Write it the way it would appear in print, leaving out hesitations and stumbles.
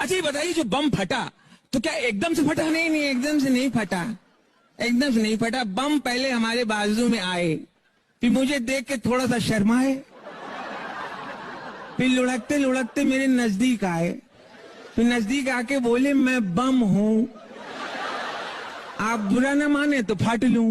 अच्छा ये बताइए, जो बम फटा तो क्या एकदम से फटा? नहीं नहीं, एकदम से नहीं फटा, एकदम से नहीं फटा। बम पहले हमारे बाजू में आए, फिर मुझे देख के थोड़ा सा शर्माए, फिर लुढ़कते लुढ़कते मेरे नजदीक आए, फिर नजदीक आके बोले मैं बम हूं, आप बुरा ना माने तो फाट लूं।